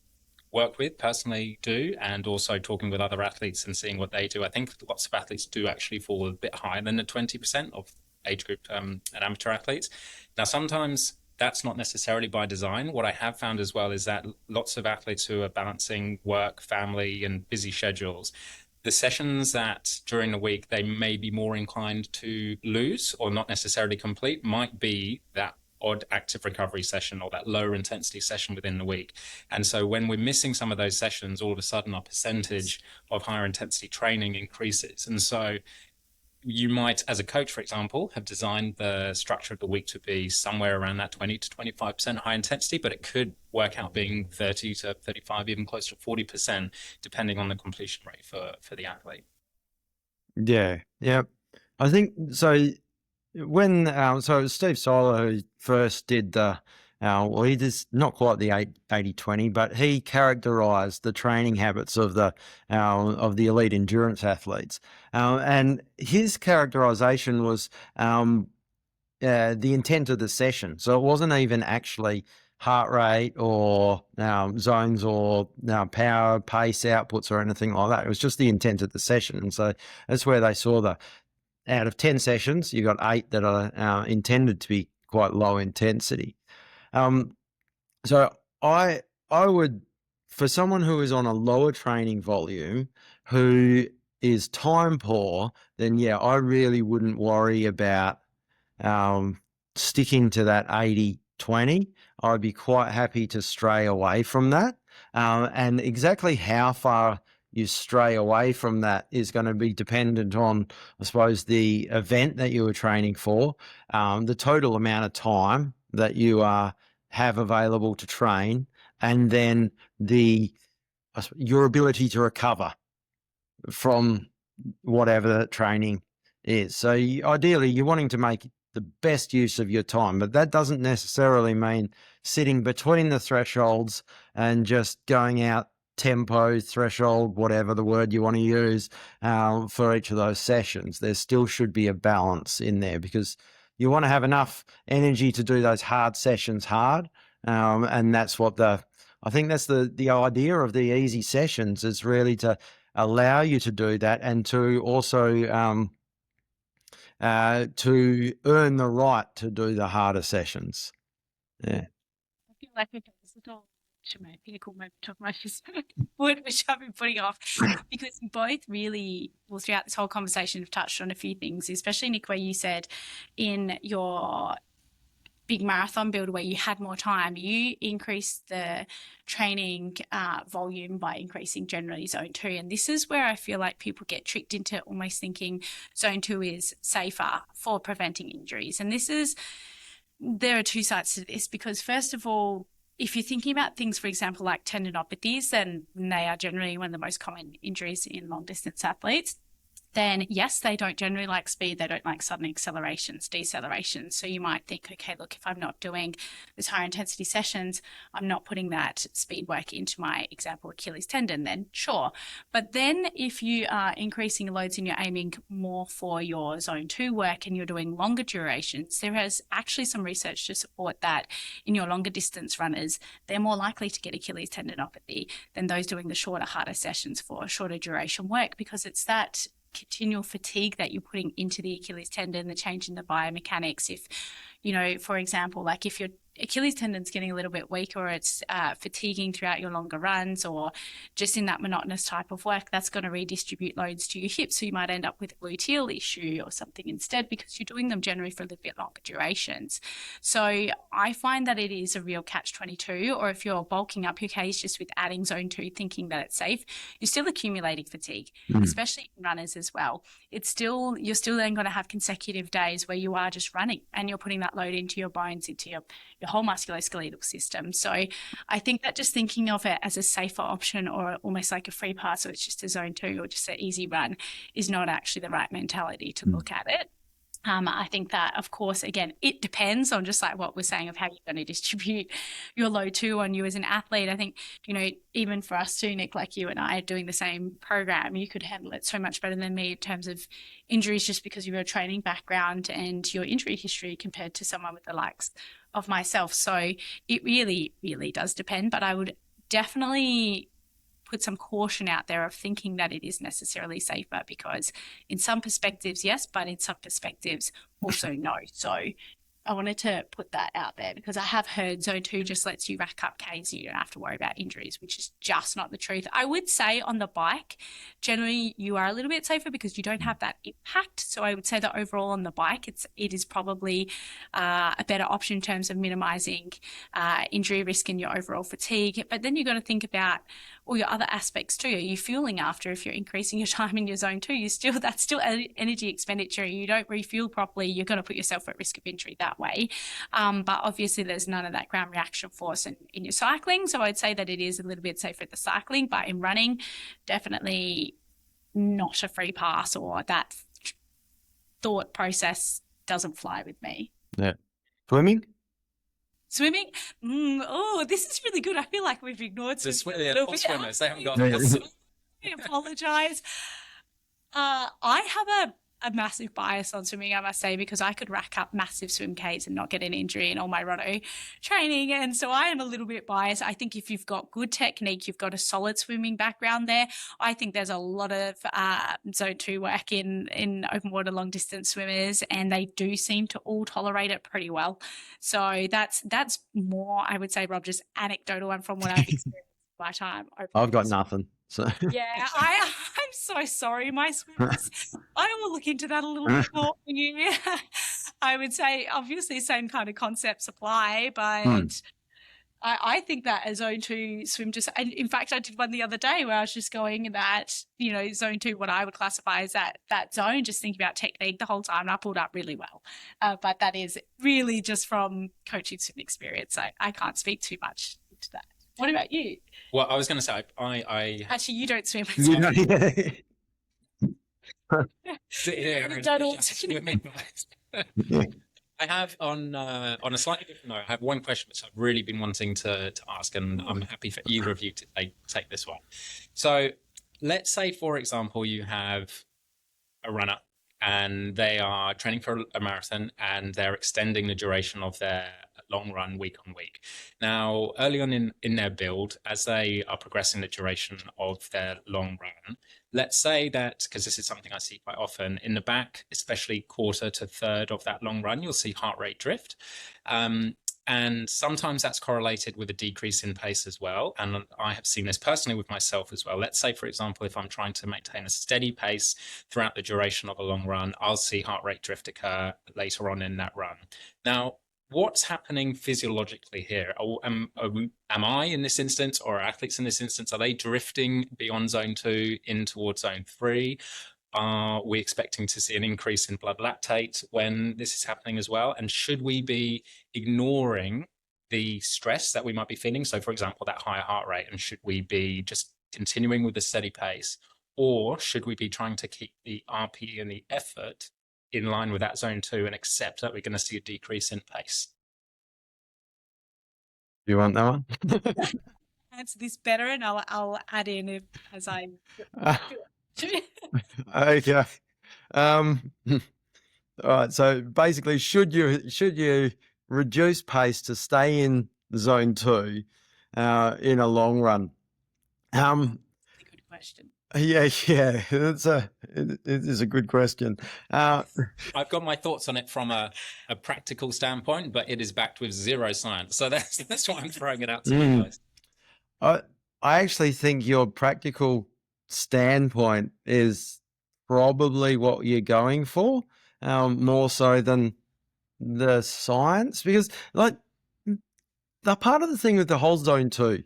work with personally do, and also talking with other athletes and seeing what they do, I think lots of athletes do actually fall a bit higher than the 20% of age group and amateur athletes. Now, sometimes that's not necessarily by design. What I have found as well is that lots of athletes who are balancing work, family, and busy schedules, the sessions that during the week they may be more inclined to lose or not necessarily complete might be that odd active recovery session or that lower intensity session within the week. And so when we're missing some of those sessions, all of a sudden our percentage of higher intensity training increases. And so you might, as a coach, for example, have designed the structure of the week to be somewhere around that 20 to 25% high intensity, but it could work out being 30 to 35, even close to 40%, depending on the completion rate for the athlete. Yeah. I think so. When so it was Steve Seiler who first did the he does not quite the 80-20, but he characterized the training habits of the elite endurance athletes, and his characterization was the intent of the session. So it wasn't even actually heart rate or zones or power, pace, outputs or anything like that. It was just the intent of the session. And so that's where they saw out of 10 sessions, you've got 8 that are intended to be quite low intensity. So I would, for someone who is on a lower training volume, who is time poor, then I really wouldn't worry about sticking to that 80-20. I'd be quite happy to stray away from that. And exactly how far you stray away from that is going to be dependent on, I suppose, the event that you were training for, the total amount of time that you have available to train, and then your ability to recover from whatever that training is. So ideally, you're wanting to make the best use of your time, but that doesn't necessarily mean sitting between the thresholds and just going out tempo, threshold, whatever the word you want to use for each of those sessions. There still should be a balance in there, because you want to have enough energy to do those hard sessions hard. And that's what I think that's the idea of the easy sessions, is really to allow you to do that, and to also to earn the right to do the harder sessions. Yeah. I feel like we've got this little my pinnacle moment of my word, which I've been putting off, because both really, well, throughout this whole conversation, have touched on a few things, especially Nick, where you said in your big marathon build where you had more time, you increase the training volume by increasing generally zone 2. And this is where I feel like people get tricked into almost thinking zone 2 is safer for preventing injuries. And there are two sides to this, because first of all, if you're thinking about things, for example, like tendinopathies, then they are generally one of the most common injuries in long distance athletes. Then yes, they don't generally like speed. They don't like sudden accelerations, decelerations. So you might think, okay, look, if I'm not doing those higher intensity sessions, I'm not putting that speed work into my example Achilles tendon, then sure. But then if you are increasing loads and you're aiming more for your zone 2 work and you're doing longer durations, there is actually some research to support that in your longer distance runners, they're more likely to get Achilles tendinopathy than those doing the shorter, harder sessions for shorter duration work, because it's that continual fatigue that you're putting into the Achilles tendon, the change in the biomechanics. If, for example, like if your Achilles tendon's getting a little bit weak, or it's fatiguing throughout your longer runs, or just in that monotonous type of work, that's going to redistribute loads to your hips. So you might end up with a gluteal issue or something instead, because you're doing them generally for a little bit longer durations. So I find that it is a real catch-22, or if you're bulking up your case just with adding zone 2, thinking that it's safe, you're still accumulating fatigue, especially in runners as well. You're still then going to have consecutive days where you are just running and you're putting that load into your bones, into your whole musculoskeletal system. So I think that just thinking of it as a safer option, or almost like a free pass, or it's just a zone 2 or just an easy run, is not actually the right mentality to look at it. I think that, of course, again, it depends on just like what we're saying of how you're going to distribute your load too on you as an athlete. I think, even for us too, Nick, like you and I are doing the same program, you could handle it so much better than me in terms of injuries, just because of your training background and your injury history compared to someone with the likes of myself. So it really, really does depend, but I would definitely put some caution out there of thinking that it is necessarily safer, because in some perspectives, yes, but in some perspectives also no. So I wanted to put that out there, because I have heard zone 2 just lets you rack up Ks, you don't have to worry about injuries, which is just not the truth. I would say on the bike, generally you are a little bit safer because you don't have that impact. So I would say that overall on the bike, it is probably a better option in terms of minimizing injury risk and your overall fatigue. But then you've got to think about all your other aspects too. Are you fueling after? If you're increasing your time in your zone 2, that's still energy expenditure. You don't refuel properly, you're going to put yourself at risk of injury that way. But obviously there's none of that ground reaction force in your cycling. So I'd say that it is a little bit safer at the cycling, but in running, definitely not a free pass, or that thought process doesn't fly with me. Yeah. Swimming? Swimming? Oh, this is really good. I feel like we've ignored swimming a little bit. Swimmers, they haven't got I apologize. I have a massive bias on swimming, I must say, because I could rack up massive swim Ks and not get an injury in all my roto training. And so I am a little bit biased. I think if you've got good technique, you've got a solid swimming background there, I think there's a lot of zone 2 work in open water long distance swimmers, and they do seem to all tolerate it pretty well. So that's more, I would say, Rob, just anecdotal and from what I've experienced my time. I've got nothing. So yeah, I'm so sorry, my swimmers. I will look into that a little bit more for you. I would say obviously same kind of concepts apply, but I think that a zone 2 swim in fact, I did one the other day where I was just going that, zone 2, what I would classify as that zone, just thinking about technique the whole time, and I pulled up really well. But that is really just from coaching swim experience. So I can't speak too much into that. What about you? Well, I was going to say, I actually, you don't swim. I have on a slightly different note. I have one question which I've really been wanting to ask, and I'm happy for either of you to take this one. So, let's say, for example, you have a runner and they are training for a marathon, and they're extending the duration of their long run week on week. Now, early on in their build, as they are progressing the duration of their long run, let's say that, because this is something I see quite often, in the back, especially quarter to third of that long run, you'll see heart rate drift. And sometimes that's correlated with a decrease in pace as well. And I have seen this personally with myself as well. Let's say, for example, if I'm trying to maintain a steady pace throughout the duration of a long run, I'll see heart rate drift occur later on in that run. Now, what's happening physiologically here? Am I in this instance, or are athletes in this instance, are they drifting beyond zone 2 in towards zone 3? Are we expecting to see an increase in blood lactate when this is happening as well? And should we be ignoring the stress that we might be feeling? So, for example, that higher heart rate, and should we be just continuing with the steady pace? Or should we be trying to keep the RPE and the effort in line with that zone 2 and accept that we're going to see a decrease in pace? Do you want that one? Answer this better, and I'll add in as I. Okay. All right. So basically, should you reduce pace to stay in zone 2 in a long run? Good question. Yeah, it is a good question. I've got my thoughts on it from a practical standpoint, but it is backed with zero science. So that's why I'm throwing it out to you guys. I actually think your practical standpoint is probably what you're going for, more so than the science, because like the part of the thing with the whole zone 2,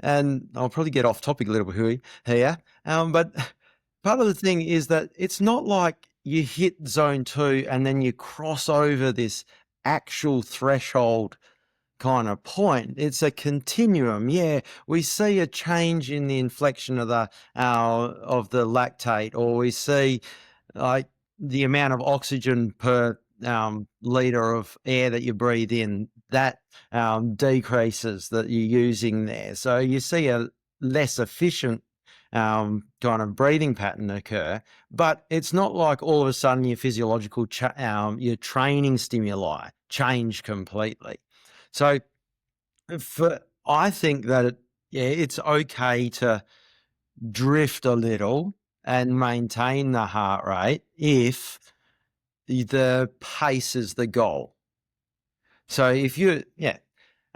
and I'll probably get off topic a little bit here, but part of the thing is that it's not like you hit zone 2 and then you cross over this actual threshold kind of point. It's a continuum. Yeah, we see a change in the inflection of the lactate, or we see like the amount of oxygen per liter of air that you breathe in, that decreases that you're using there. So you see a less efficient kind of breathing pattern occur, but it's not like all of a sudden your physiological your training stimuli change completely. So I think that it's okay to drift a little and maintain the heart rate if the pace is the goal. So if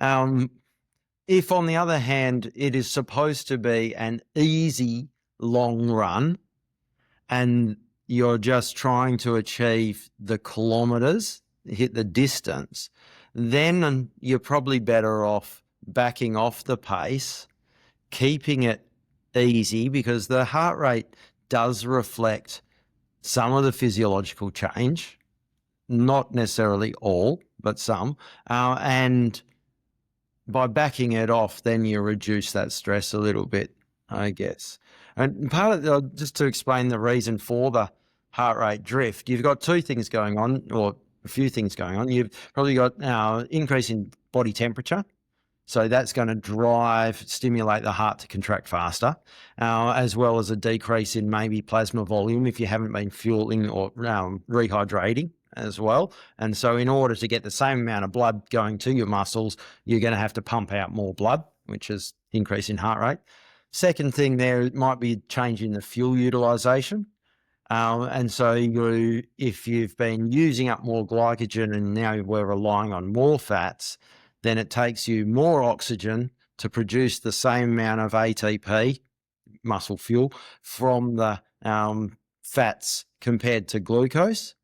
on the other hand, it is supposed to be an easy long run and you're just trying to achieve the kilometers, hit the distance, then you're probably better off backing off the pace, keeping it easy, because the heart rate does reflect some of the physiological change, not necessarily all, but some. And by backing it off, then you reduce that stress a little bit, I guess. And part of just to explain the reason for the heart rate drift, you've got two things going on, or a few things going on. You've probably got increase in body temperature. So that's going to stimulate the heart to contract faster, as well as a decrease in maybe plasma volume if you haven't been fueling or rehydrating as well. And so in order to get the same amount of blood going to your muscles, you're going to have to pump out more blood, which is increase in heart rate. Second thing there, it might be change in the fuel utilization. And so if you've been using up more glycogen and now we're relying on more fats, then it takes you more oxygen to produce the same amount of ATP, muscle fuel, from the fats compared to glucose.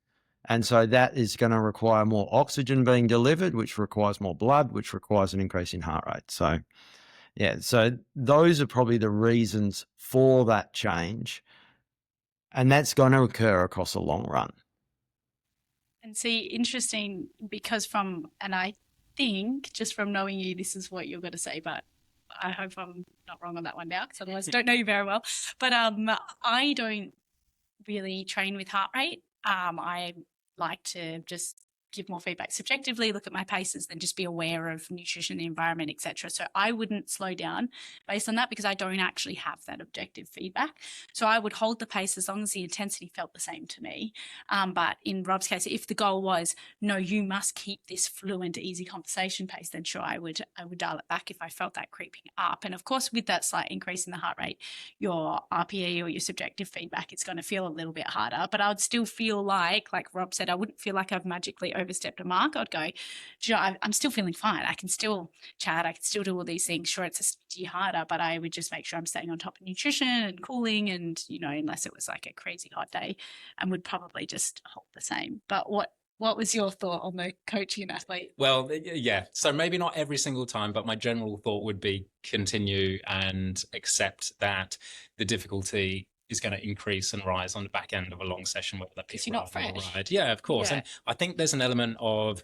And so that is going to require more oxygen being delivered, which requires more blood, which requires an increase in heart rate. So, yeah, so those are probably the reasons for that change. And that's going to occur across a long run. And see, interesting, because and I think just from knowing you, this is what you're going to say, but I hope I'm not wrong on that one now, because otherwise I don't know you very well. But I don't really train with heart rate. I like to just give more feedback subjectively, look at my paces, then just be aware of nutrition, the environment, etc. So I wouldn't slow down based on that, because I don't actually have that objective feedback. So I would hold the pace as long as the intensity felt the same to me. But in Rob's case, if the goal was, no, you must keep this fluent, easy conversation pace, then sure, I would dial it back if I felt that creeping up. And of course, with that slight increase in the heart rate, your RPE or your subjective feedback, it's going to feel a little bit harder. But I would still feel like Rob said, I wouldn't feel like I've magically overstepped a mark. I'd go, I'm still feeling fine. I can still chat. I can still do all these things. Sure, it's a steady harder, but I would just make sure I'm staying on top of nutrition and cooling, and unless it was like a crazy hot day, and would probably just hold the same. But what What was your thought on the coaching an athlete? Well, yeah. So maybe not every single time, but my general thought would be continue and accept that the difficulty is going to increase and rise on the back end of a long session, whether that be Because you're not run or fresh. ride. Yeah, of course. Yeah. And I think there's an element of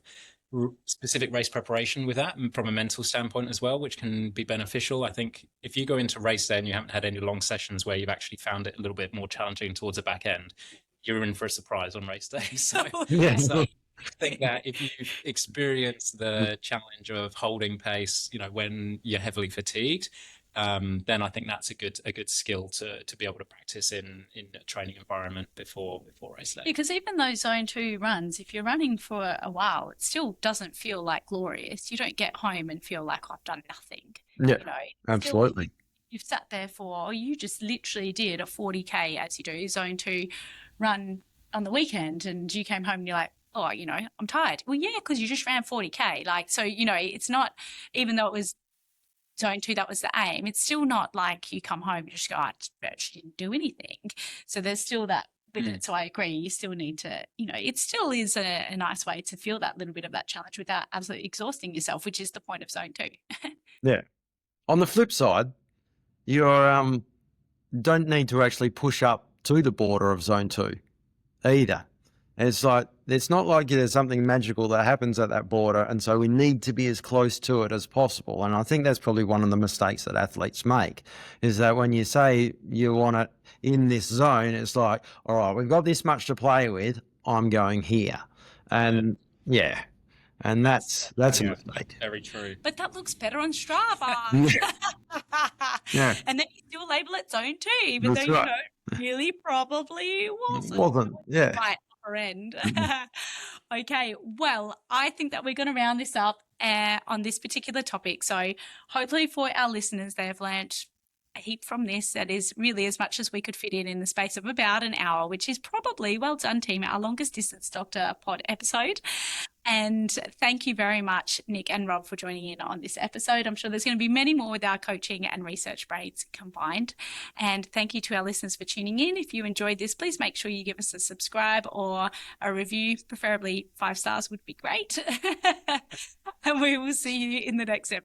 specific race preparation with that, and from a mental standpoint as well, which can be beneficial. I think if you go into race day and you haven't had any long sessions where you've actually found it a little bit more challenging towards the back end, you're in for a surprise on race day. So, Yeah. so I think that if you've experienced the challenge of holding pace, when you're heavily fatigued, then I think that's a good skill to be able to practice in a training environment before race day. Because even those zone 2 runs, if you're running for a while, it still doesn't feel like glorious. You don't get home and feel like, oh, I've done nothing. Yeah, absolutely. You've sat there or you just literally did a 40K, as you do, zone 2 run on the weekend, and you came home and you're like, oh, I'm tired. Well, yeah, because you just ran 40K. It's not, even though it was zone 2, that was the aim, it's still not like you come home and just go, I actually didn't do anything. So there's still that with it. So I agree, you still need to, it still is a nice way to feel that little bit of that challenge without absolutely exhausting yourself, which is the point of zone 2. Yeah. On the flip side, you don't need to actually push up to the border of zone 2 either. It's not like there's something magical that happens at that border, and so we need to be as close to it as possible. And I think that's probably one of the mistakes that athletes make, is that when you say you want it in this zone, it's like, all right, we've got this much to play with, I'm going here. And yeah, and that's a mistake. Very true. But that looks better on Strava. Yeah. And then you still label it zone 2, even That's though right. really probably wasn't. Wasn't, yeah. Right, upper end. Okay, well, I think that we're going to round this up on this particular topic. So hopefully for our listeners, they've learnt a heap from this. That is really as much as we could fit in the space of about an hour, which is probably, well done team, our longest distance doctor pod episode. And thank you very much, Nick and Rob, for joining in on this episode. I'm sure there's going to be many more with our coaching and research brains combined. And thank you to our listeners for tuning in. If you enjoyed this, please make sure you give us a subscribe or a review, preferably 5 stars would be great. And we will see you in the next episode.